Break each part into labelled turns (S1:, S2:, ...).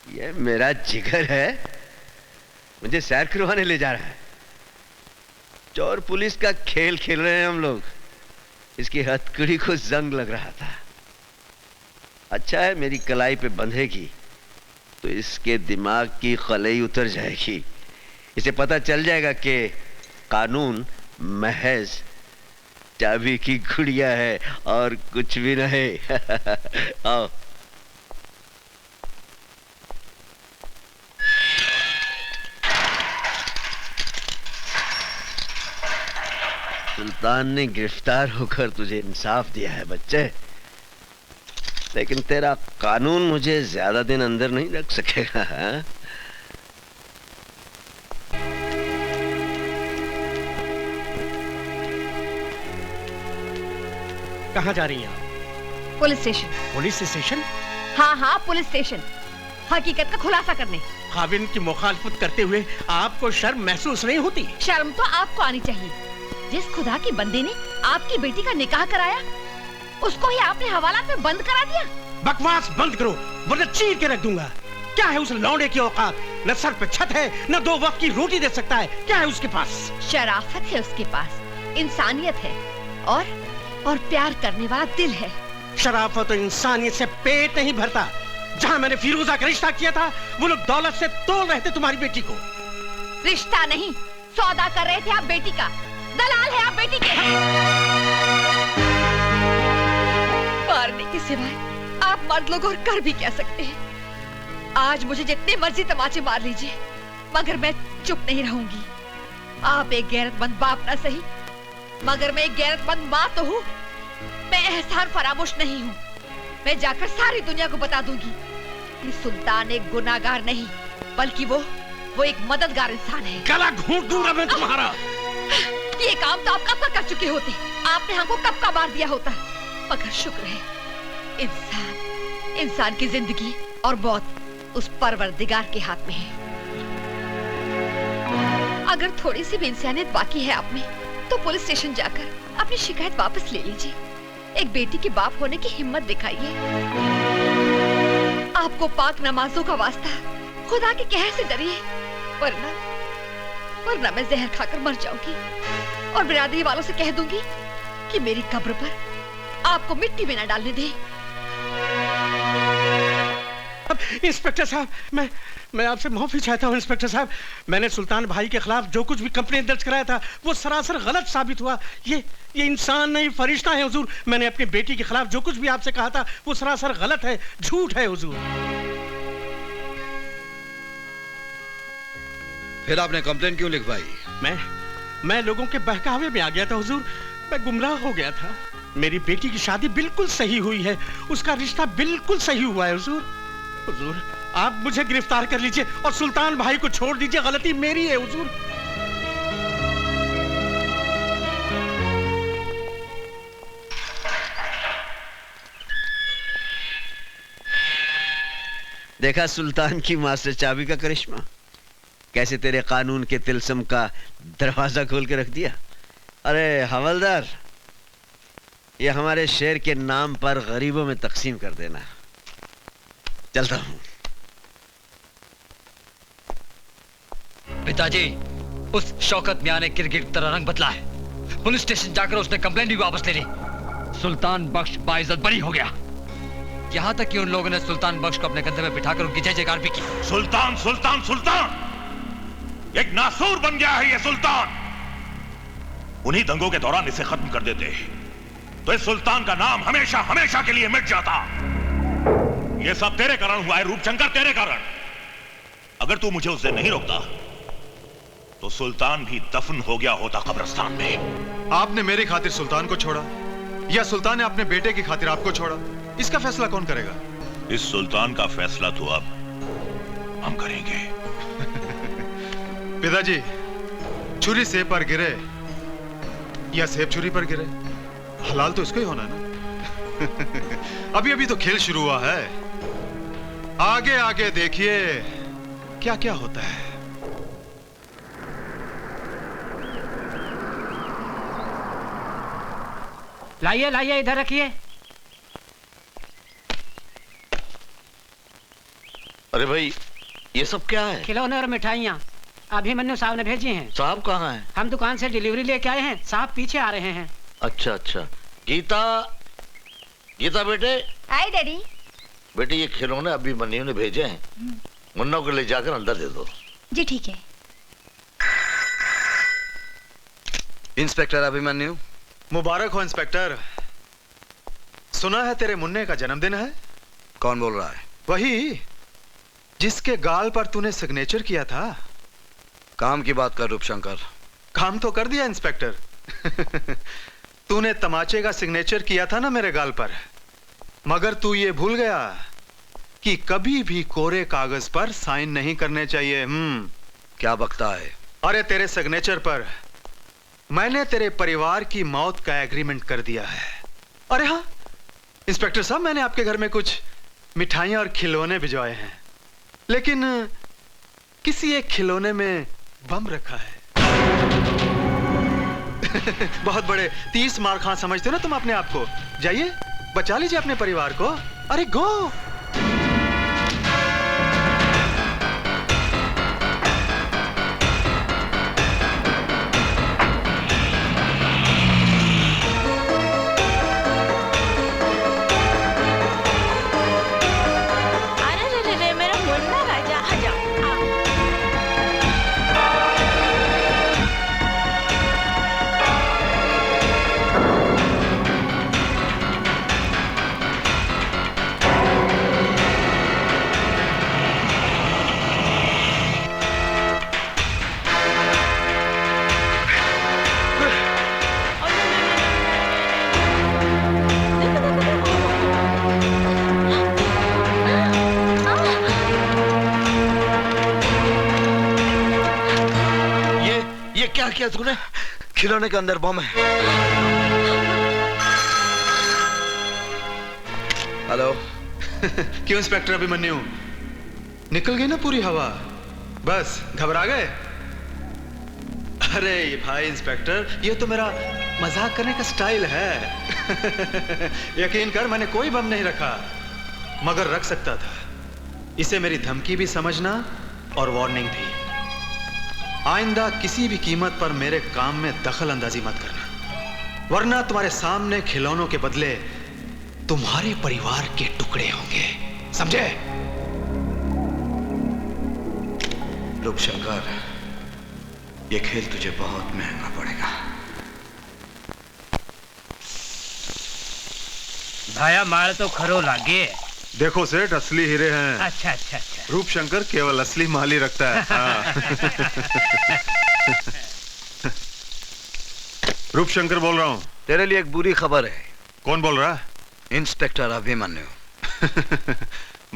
S1: ये मेरा जिगर है, मुझे सैर करवाने ले जा रहा है। चोर पुलिस का खेल खेल रहे हैं हम लोग। इसकी हथकड़ी को जंग लग रहा था। अच्छा है मेरी कलाई पे बंधेगी तो इसके दिमाग की खलई उतर जाएगी। इसे पता चल जाएगा कि कानून महज चाबी की गुड़िया है और कुछ भी नहीं। आओ। सुल्तान ने गिरफ्तार होकर तुझे इंसाफ दिया है बच्चे, लेकिन तेरा कानून मुझे ज्यादा दिन अंदर नहीं रख सकेगा। हाँ?
S2: कहाँ जा रही हैं आप?
S3: Police station.
S2: Police station?
S3: हाँ हाँ पुलिस स्टेशन, हकीकत का खुलासा करने।
S2: खाविन की मुखालफत करते हुए आपको शर्म महसूस नहीं होती?
S3: शर्म तो आपको आनी चाहिए। जिस खुदा की बंदे ने आपकी बेटी का निकाह कराया, उसको ही आपने हवालात में बंद करा दिया।
S2: बकवास बंद करो वरना चीर के रख दूंगा। क्या है उस लौंडे की औकात? न सर पे छत है, न 2 वक्त की रोटी दे सकता है। क्या है उसके पास?
S3: शराफत है उसके पास, इंसानियत है और प्यार करने वाला दिल है।
S2: शराफत और इंसानियत से पेट नहीं भरता। जहाँ मैंने फिरोजा का रिश्ता किया था, वो लोग दौलत से तोल रहे थे तुम्हारी बेटी को।
S3: रिश्ता नहीं, सौदा कर रहे थे आप बेटी का। दलाल है आप बेटी के। मारने के सिवाय आप मर्द लोग और कर भी क्या सकते हैं। आज मुझे जितने मर्जी तमाचे मार लीजिए, मगर मैं चुप नहीं रहूंगी। आप एक गैरतमंद बाप न सही, मगर मैं एक गैरतमंद माँ तो हूँ। मैं एहसान फरामोश नहीं हूँ। मैं जाकर सारी दुनिया को बता दूंगी कि सुल्तान एक गुनाहगार नहीं, बल्कि वो एक मददगार इंसान है।
S2: गला घूंट दूंगा मैं तुम्हारा।
S3: ये काम तो आप कब का कर चुके होते। आपने हमको कब का मार दिया होता। मगर शुक्र है, इंसान की जिंदगी और मौत उस परवरदिगार के हाथ में है। अगर थोड़ी सी भी इंसानियत बाकी है आप में, तो पुलिस स्टेशन जाकर अपनी शिकायत वापस ले लीजिए। एक बेटी के बाप होने की हिम्मत दिखाइए। आपको पाक नमाजों का वास्ता, खुदा के कहर से डरिए, वरना मैं जहर खाकर मर जाऊंगी और बिरादरी वालों से कह दूंगी कि मेरी कब्र पर आपको मिट्टी में न डालने दे।
S2: इंस्पेक्टर साहब, मैं आपसे माफी चाहता हूँ। इंस्पेक्टर साहब, मैंने सुल्तान भाई के खिलाफ जो कुछ भी कंप्लेंट दर्ज कराया था, वो सरासर गलत साबित हुआ। ये इंसान नहीं, फरिश्ता है हुजूर। मैंने अपनी बेटी के खिलाफ जो कुछ भी आपसे कहा था, वो सरासर गलत है, झूठ है हुजूर।
S4: फिर आपने कंप्लेंट क्यों लिखवाई?
S2: मैं लोगों के बहकावे में आ गया था हुजूर। मैं गुमराह हो गया था। मेरी बेटी की शादी बिल्कुल सही हुई है, उसका रिश्ता बिल्कुल सही हुआ है हुजूर। हुजूर, आप मुझे गिरफ्तार कर लीजिए और सुल्तान भाई को छोड़ दीजिए। गलती मेरी है हुजूर।
S1: देखा सुल्तान की मास्टर चाबी का करिश्मा, कैसे तेरे कानून के तिलस्म का दरवाजा खोल के रख दिया। अरे हवलदार, ये हमारे शेर के नाम पर गरीबों में तकसीम कर देना। चलता हूं।
S5: पिताजी, उस शौकत मियां ने क्रिकेट की तरह रंग बदला है। पुलिस स्टेशन जाकर उसने कंप्लेंट भी वापस ले ली। सुल्तान बख्श बाइज्जत बरी हो गया। यहाँ तक कि उन लोगों ने सुल्तान बख्श को अपने कंधे में बिठाकर उनकी जय जयकार भी की।
S6: सुल्तान सुल्तान सुल्तान एक नासूर बन गया है ये सुल्तान। उन्हीं दंगों के दौरान इसे खत्म कर देते तो इस सुल्तान का नाम हमेशा हमेशा के लिए मिट जाता। ये सब तेरे कारण हुआ है रूपशंकर, तेरे कारण। अगर तू मुझे उस दिन नहीं रोकता तो सुल्तान भी दफन हो गया होता कब्रिस्तान में।
S4: आपने मेरी खातिर सुल्तान को छोड़ा या सुल्तान ने अपने बेटे की खातिर आपको छोड़ा, इसका फैसला कौन करेगा?
S6: इस सुल्तान का फैसला तो अब हम करेंगे।
S4: पिताजी, छुरी सेब पर गिरे या सेब छुरी पर गिरे, हलाल तो इसको ही होना ना। अभी अभी तो खेल शुरू हुआ है, आगे आगे देखिए क्या क्या होता है।
S7: लाइए लाइए, इधर रखिए।
S8: अरे भाई, ये सब क्या है?
S7: खिलौने और मिठाइयाँ अभिमन्यु साहब ने भेजी हैं।
S8: साहब कहाँ हैं?
S7: हम दुकान से डिलीवरी लेके आए हैं, साहब पीछे आ रहे हैं।
S8: अच्छा अच्छा। गीता, गीता बेटे।
S3: आए डैडी।
S8: बेटे ये खिलौने अभिमन्यु ने भेजे हैं, मुन्ना को ले जाकर अंदर दे दो।
S3: जी ठीक है।
S1: इंस्पेक्टर अभिमन्यु।
S4: मुबारक हो इंस्पेक्टर। सुना है तेरे मुन्ने का जन्मदिन है?
S1: कौन बोल रहा है?
S4: वही जिसके गाल पर तूने सिग्नेचर किया था।
S1: काम की बात कर रूपशंकर।
S4: काम तो कर दिया इंस्पेक्टर। तूने तमाचे का सिग्नेचर किया था ना मेरे गाल पर, मगर तू ये भूल गया कि कभी भी कोरे कागज पर साइन नहीं करने चाहिए।
S1: क्या बकता है?
S4: अरे तेरे सिग्नेचर पर मैंने तेरे परिवार की मौत का एग्रीमेंट कर दिया है। अरे हाँ इंस्पेक्टर साहब, मैंने आपके घर में कुछ मिठाइयां और खिलौने भिजवाए हैं, लेकिन किसी एक खिलौने में बम रखा है। बहुत बड़े 30 मार खां समझते हो ना तुम अपने आप को। जाइए बचा लीजिए अपने परिवार को। अरे गो।
S8: क्या किया तूने?
S1: खिलौने के अंदर बम है। हेलो।
S4: क्यों इंस्पेक्टर अभिमन्यु, निकल गई ना पूरी हवा? बस घबरा गए? अरे भाई इंस्पेक्टर, ये तो मेरा मजाक करने का स्टाइल है। यकीन कर मैंने कोई बम नहीं रखा, मगर रख सकता था। इसे मेरी धमकी भी समझना और वार्निंग भी। आइंदा किसी भी कीमत पर मेरे काम में दखल अंदाजी मत करना, वरना तुम्हारे सामने खिलौनों के बदले तुम्हारे परिवार के टुकड़े होंगे, समझे?
S1: रूपशंकर, ये खेल तुझे बहुत महंगा पड़ेगा।
S7: भाया मार तो खरो लागे।
S4: देखो सेठ, असली हीरे हैं।
S7: अच्छा अच्छा अच्छा।
S4: रूपशंकर केवल असली माल ही रखता है। हाँ। रूपशंकर बोल रहा हूँ।
S1: तेरे लिए एक बुरी खबर है।
S4: कौन बोल रहा है?
S1: इंस्पेक्टर अभिमन्यु।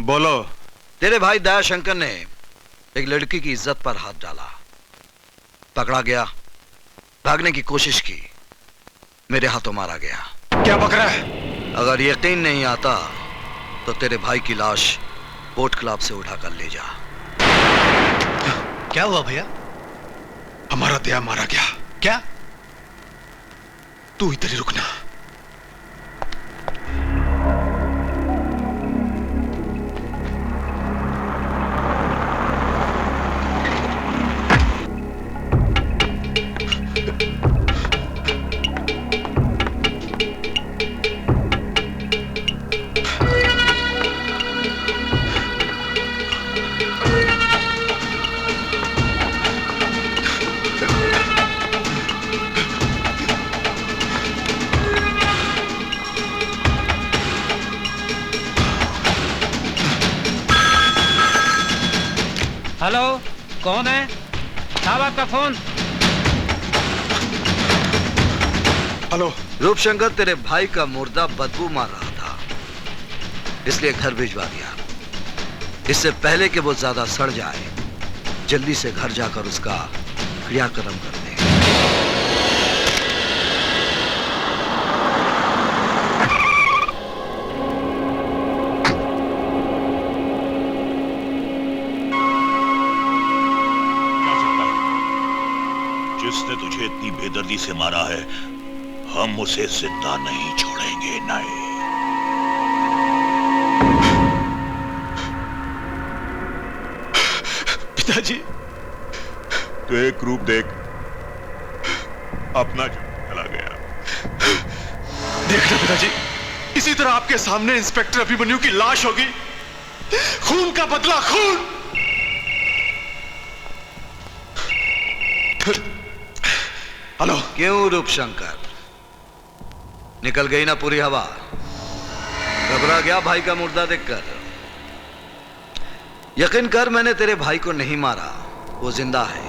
S4: बोलो।
S1: तेरे भाई दयाशंकर ने एक लड़की की इज्जत पर हाथ डाला, पकड़ा गया, भागने की कोशिश की, मेरे हाथों मारा गया।
S4: क्या बक रहा है?
S1: अगर यकीन नहीं आता तो तेरे भाई की लाश बोट क्लब से उठाकर ले जा।
S4: क्या हुआ भैया? हमारा दया मारा गया। क्या? तू इधर ही रुकना।
S7: हेलो, कौन है? साहब आपका फोन।
S4: हेलो।
S1: रूपशंकर, तेरे भाई का मुर्दा बदबू मार रहा था, इसलिए घर भिजवा दिया। इससे पहले कि वो ज्यादा सड़ जाए, जल्दी से घर जाकर उसका क्रियाक्रम कर दे।
S6: जिसने तुझे इतनी बेदर्दी से मारा है, हम उसे जिंदा नहीं छोड़ेंगे। नहीं।
S4: पिताजी।
S6: तो एक रूप देख, अपना चला गया।
S4: देखना पिताजी, इसी तरह आपके सामने इंस्पेक्टर अभिमन्यु की लाश होगी। खून का बदला, खून। हेलो।
S9: क्यों रूपशंकर, निकल गई ना पूरी हवा? घबरा गया भाई का मुर्दा देखकर? यकीन कर, मैंने तेरे भाई को नहीं मारा, वो जिंदा है।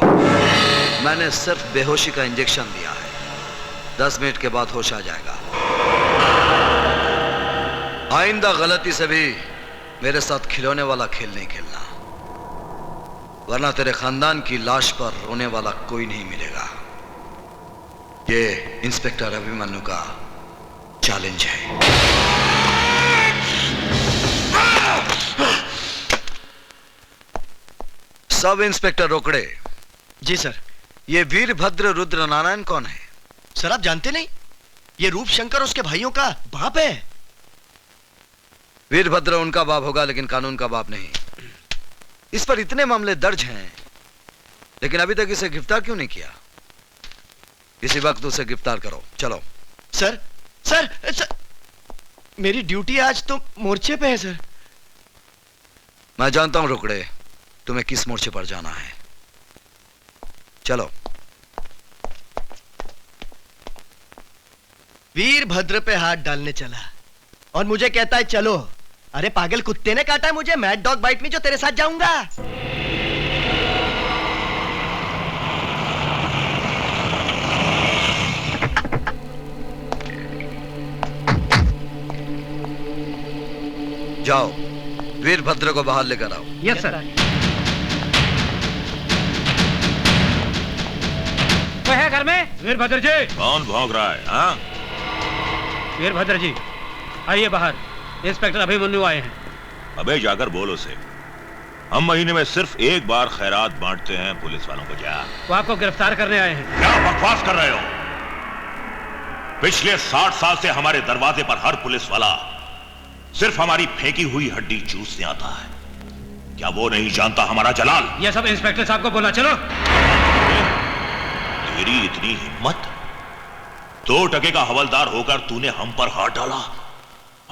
S9: मैंने सिर्फ बेहोशी का इंजेक्शन दिया है। 10 मिनट के बाद होश आ जाएगा। आइंदा गलती से भी मेरे साथ खिलौने वाला खेल नहीं खेलना, वरना तेरे खानदान की लाश पर रोने वाला कोई नहीं मिलेगा। ये इंस्पेक्टर अभिमन्यु का चैलेंज है। सब इंस्पेक्टर रोकड़े।
S10: जी सर।
S9: ये वीरभद्र रुद्र नारायण कौन है?
S10: सर आप जानते नहीं? ये रूपशंकर उसके भाइयों का बाप है।
S9: वीरभद्र उनका बाप होगा, लेकिन कानून का बाप नहीं। इस पर इतने मामले दर्ज हैं, लेकिन अभी तक इसे गिरफ्तार क्यों नहीं किया? इसी वक्त उसे गिरफ्तार करो। चलो।
S10: सर सर, सर मेरी ड्यूटी आज तो मोर्चे पे है सर।
S9: मैं जानता हूं रोकड़े, तुम्हें किस मोर्चे पर जाना है। चलो।
S10: वीरभद्र पे हाथ डालने चला और मुझे कहता है चलो। अरे पागल कुत्ते ने काटा है मुझे, मैड डॉग बाइट में, जो तेरे साथ जाऊंगा।
S9: जाओ, वीरभद्र को बाहर लेकर आओ।
S7: Yes sir. कोई है घर में? वीरभद्र जी।
S6: कौन भौंक रहा है? हाँ,
S7: वीरभद्र जी आइए बाहर, इंस्पेक्टर अभिमन्यु आए हैं।
S6: अबे जाकर बोल उसे, हम महीने में सिर्फ एक बार खैरात बांटते हैं पुलिस वालों को। जा।
S7: वो आपको गिरफ्तार करने आए हैं।
S6: क्या बकवास कर रहे हो? पिछले 60 साल से हमारे दरवाजे पर हर पुलिस वाला सिर्फ हमारी फेंकी हुई हड्डी चूसने आता है। क्या वो नहीं जानता हमारा जलाल?
S7: ये सब इंस्पेक्टर साहब को बोला। चलो।
S6: तेरी इतनी हिम्मत? 2 टके का हवलदार होकर तूने हम पर हाथ डाला?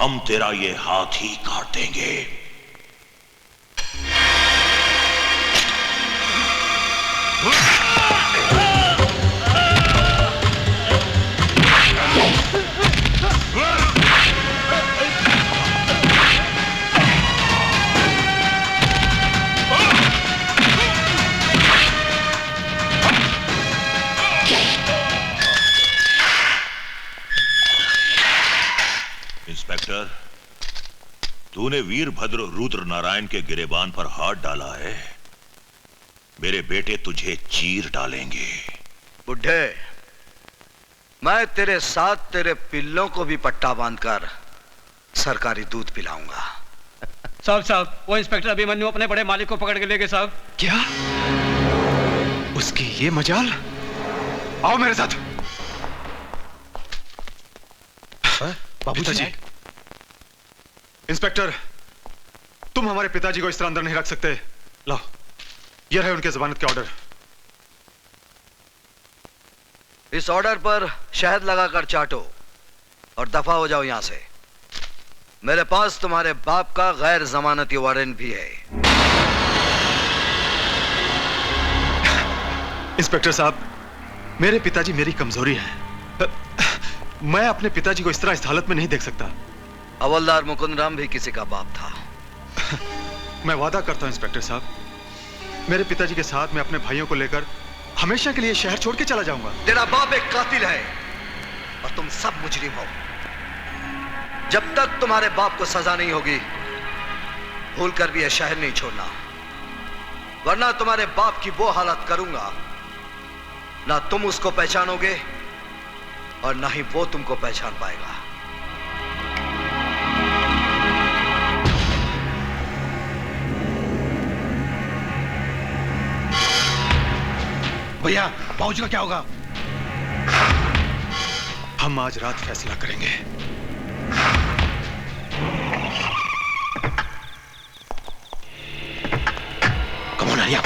S6: हम तेरा ये हाथ ही काट देंगे। इंस्पेक्टर, तूने वीरभद्र रुद्र नारायण के गिरेबान पर हाथ डाला है। मेरे बेटे तुझे चीर डालेंगे।
S9: बुढ़े, मैं तेरे साथ तेरे पिल्लों को भी पट्टा बांधकर सरकारी दूध पिलाऊंगा।
S7: साहब, वो इंस्पेक्टर अभिमन्यु अपने बड़े मालिक को पकड़ के ले गए साहब।
S4: क्या? उसकी ये मजाल? आओ मेरे साथ। बाबूजी। इंस्पेक्टर, तुम हमारे पिताजी को इस तरह अंदर नहीं रख सकते। लो, ये रहे उनके जमानत के ऑर्डर।
S9: इस ऑर्डर पर शहद लगाकर चाटो और दफा हो जाओ यहां से। मेरे पास तुम्हारे बाप का गैर जमानती वारंट भी है।
S4: इंस्पेक्टर साहब, मेरे पिताजी मेरी कमजोरी है। मैं अपने पिताजी को इस तरह इस हालत में नहीं देख सकता।
S9: हवलदार मुकुंद राम भी किसी का बाप था।
S4: मैं वादा करता हूं इंस्पेक्टर साहब, मेरे पिताजी के साथ मैं अपने भाइयों को लेकर हमेशा के लिए शहर छोड़ के चला जाऊंगा।
S9: तेरा बाप एक कातिल है और तुम सब मुजरिम हो। जब तक तुम्हारे बाप को सजा नहीं होगी, भूल कर भी यह शहर नहीं छोड़ना, वरना तुम्हारे बाप की वो हालत करूंगा, ना तुम उसको पहचानोगे और ना ही वो तुमको पहचान पाएगा।
S10: भैया, बाबूजी का क्या होगा?
S4: हम आज रात फैसला करेंगे।
S10: कम ऑन आर्या,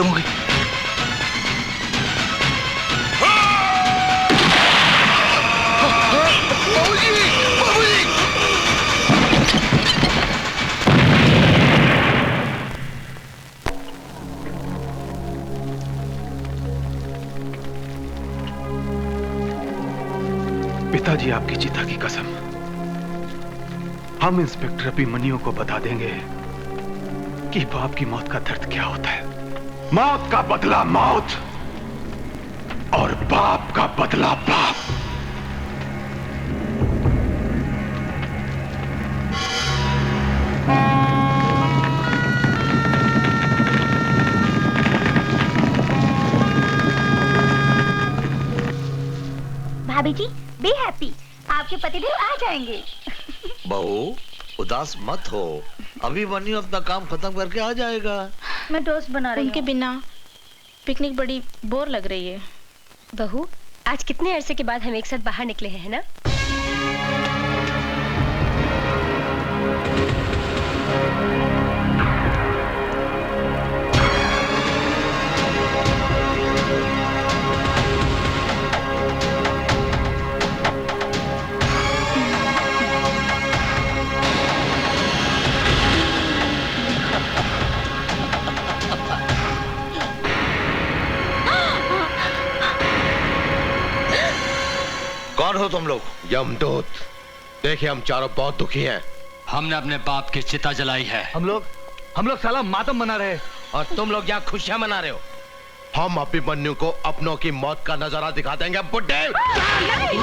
S8: खत्म हो गई।
S4: पिताजी, आपकी चिता की कसम, हम इंस्पेक्टर अभिमन्यु को बता देंगे कि बाप की मौत का दर्द क्या होता है। मौत का बदला मौत और बाप का बदला बाप।
S11: भाभी जी, बी हैप्पी, आपके पतिदेव आ जाएंगे।
S8: बहू, उदास मत हो, अभिमन्यु अपना काम खत्म करके आ जाएगा।
S11: मैं टोस्ट बना रही हूँ।
S12: उनके बिना पिकनिक बड़ी बोर लग रही है।
S13: बहू, आज कितने अरसे के बाद हम एक साथ बाहर निकले हैं ना?
S8: कौन हो तुम लोग?
S10: यमदूत। देखिए, हम चारों बहुत दुखी हैं।
S5: हमने अपने बाप की चिता जलाई है।
S10: हम लोग साला मातम मना रहे हैं और तुम लोग यहाँ खुशियां मना रहे हो। हम अभिमन्यु को अपनों की मौत का नजारा दिखा देंगे बुड्ढे।
S11: नहीं,